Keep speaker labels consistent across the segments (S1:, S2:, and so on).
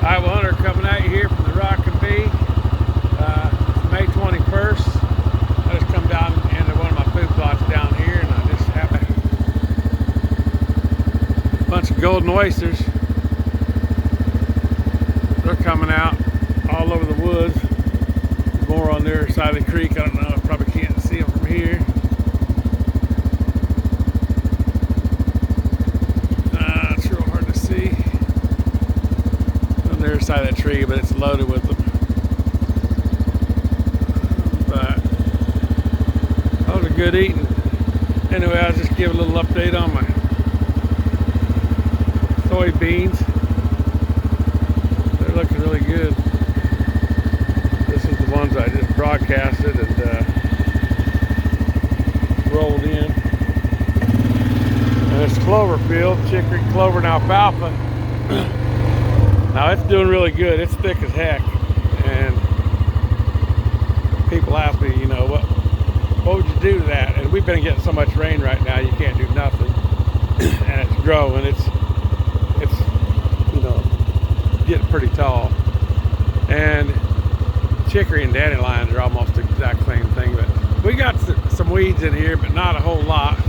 S1: Iowa Hunter coming at you here from the Rock and Bee. May 21st. I just come down into one of my food plots down here, and I just have a bunch of golden oysters. They're coming out all over the woods. More on the other side of the creek. I don't know. I probably can't see them from here. It's real hard to see on the other side of that tree, but it's loaded with them. But those are good eating. Anyway, I'll just give a little update on my soybeans. They're looking really good. This is the ones I just broadcasted and rolled in. And it's clover field, chicory, clover, and alfalfa. Now it's doing really good. It's thick as heck. And people ask me, you know, what would you do to that? And we've been getting so much rain right now, you can't do nothing. And it's growing. It's you know, getting pretty tall. And chicory and dandelions are almost the exact same thing, but we got some weeds in here, but not a whole lot.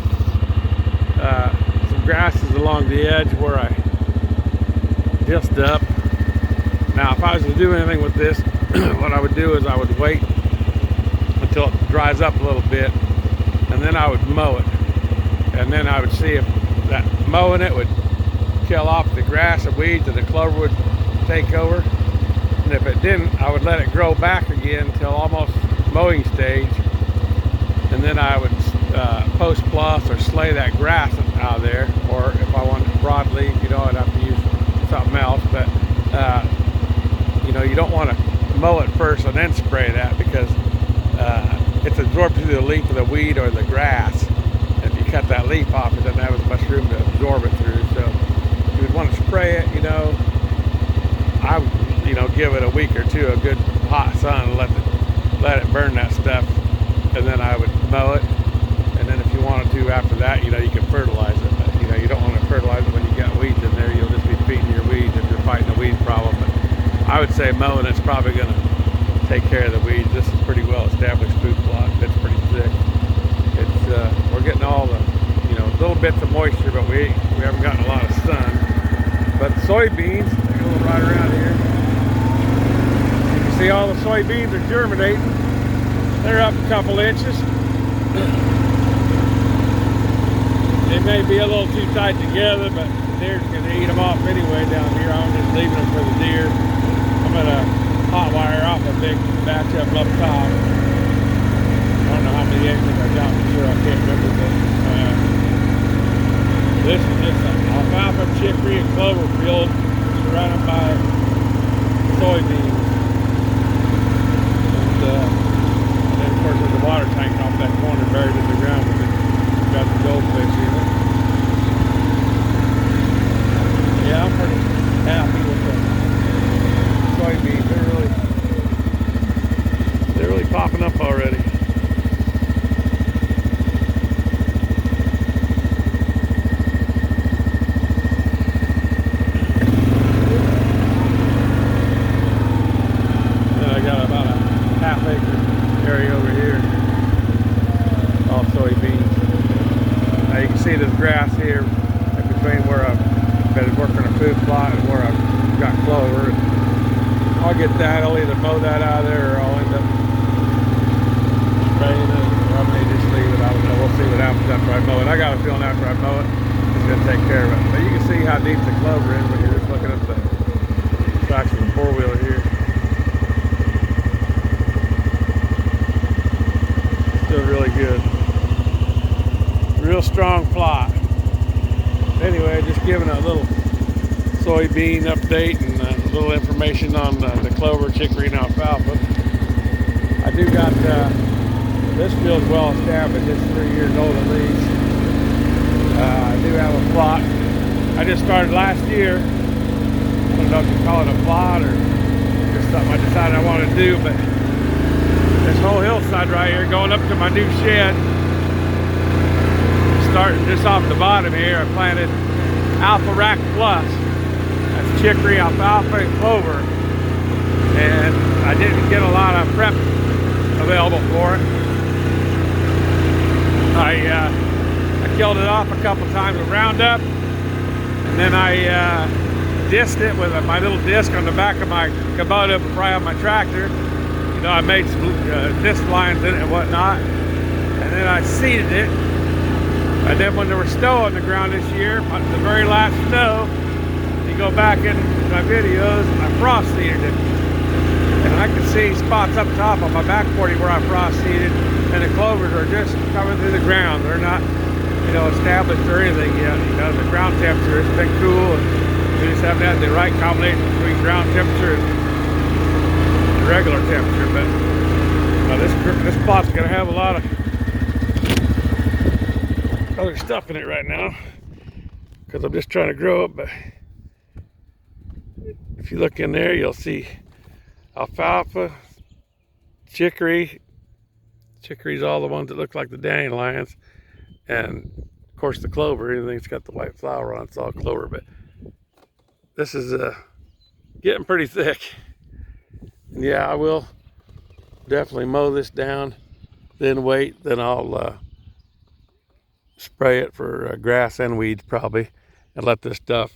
S1: Some grasses along the edge where I disced up. Now, if I was to do anything with this, what I would do is I would wait until it dries up a little bit, and then I would mow it. And then I would see if that mowing it would kill off the grass and weeds, and the clover would take over. And if it didn't, I would let it grow back again until almost mowing stage. And then I would post plus or slay that grass out of there. Or if I wanted broadleaf, you know, I'd have to use something else. But, you know, you don't want to mow it first and then spray that, because it's absorbed through the leaf of the weed or the grass. If you cut that leaf off, it doesn't have as much room to absorb it through. So you would want to spray it, you know. I would, you know, give it a week or two of good hot sun and let it burn that stuff, and then I would mow it. And then if you wanted to after that, you know, you can fertilize it. But, you know, you don't want to fertilize it when you got weeds in there. You'll just be feeding your weeds if you're fighting a weed problem. But I would say mowing it's probably going to take care of the weeds. This is pretty well established food plot. It's pretty thick. It's we're getting all the, you know, little bits of moisture, but we haven't gotten a lot of sun. But soybeans, take a little ride around here. You can see all the soybeans are germinating. They're up a couple inches. They may be a little too tight together, but the deer's going to eat them off anyway down here. I'm just leaving them for the deer. I'm going to hot wire off a big batch up top. I don't know how many acres I got for sure. I can't remember, but this is just an alfalfa, chicory, and clover field surrounded by soybeans. And then, of course, there's a water tank off that corner buried in the ground with it. Got the goldfish in it. Yeah, I'm pretty happy with the soybeans. They're really popping up already. Area over here, all soybeans. Now you can see this grass here in between where I've been working a food plot and where I've got clover. I'll get that. I'll either mow that out of there or I'll end up spraying it, or I may just leave it. I don't know. We'll see what happens after I mow it. I got a feeling after I mow it, it's going to take care of it. But you can see how deep the clover is when you're just looking at the tracks of the four-wheeler here. Still really good. Real strong plot. Anyway, just giving a little soybean update and a little information on the clover, chicory, and alfalfa. I do got this field's well established. It's 3 years old at least. I do have a plot. I just started last year. I don't know if you call it a plot or just something I decided I wanted to do, but this whole hillside right here going up to my new shed, starting just off the bottom here, I planted Alpha Rack Plus. That's chicory, alfalfa, and clover. And I didn't get a lot of prep available for it. I killed it off a couple times with Roundup, and then I disced it with my little disc on the back of my Kubota before I have my tractor. You know, I made some disc lines in it and whatnot, and then I seeded it. And then when there was snow on the ground this year, the very last snow, you go back in my videos, I frost seeded it. And I can see spots up top on my back 40 where I frost seeded, and the clovers are just coming through the ground. They're not, you know, established or anything yet. You know, the ground temperature has been cool, and we just haven't had the right combination between ground temperature and regular temperature. But this plot's gonna have a lot of other stuff in it right now because I'm just trying to grow it. But if you look in there, you'll see alfalfa, chicory. Chicory's all the ones that look like the dandelions, and of course the clover. Anything that's got the white flower on it's all clover. But this is getting pretty thick. And yeah, I will definitely mow this down, then wait, then I'll spray it for grass and weeds probably, and let this stuff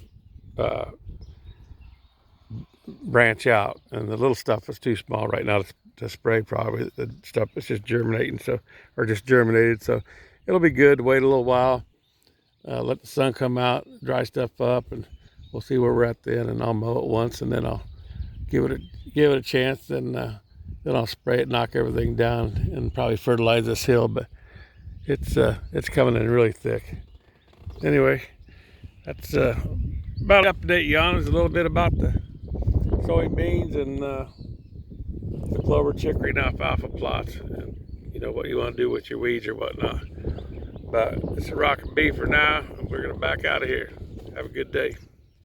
S1: branch out. And the little stuff is too small right now to spray probably. The stuff is just germinating, so, or just germinated, so it'll be good to wait a little while, let the sun come out, dry stuff up, and we'll see where we're at then. And I'll mow it once, and then I'll give it a chance, then I'll spray it, knock everything down, and probably fertilize this hill. But it's coming in really thick. Anyway, that's about an update you on. Is a little bit about the soybeans and the clover, chicory, and alfalfa plots, and you know what you want to do with your weeds or whatnot. But it's a rockin' bee for now, and we're gonna back out of here. Have a good day.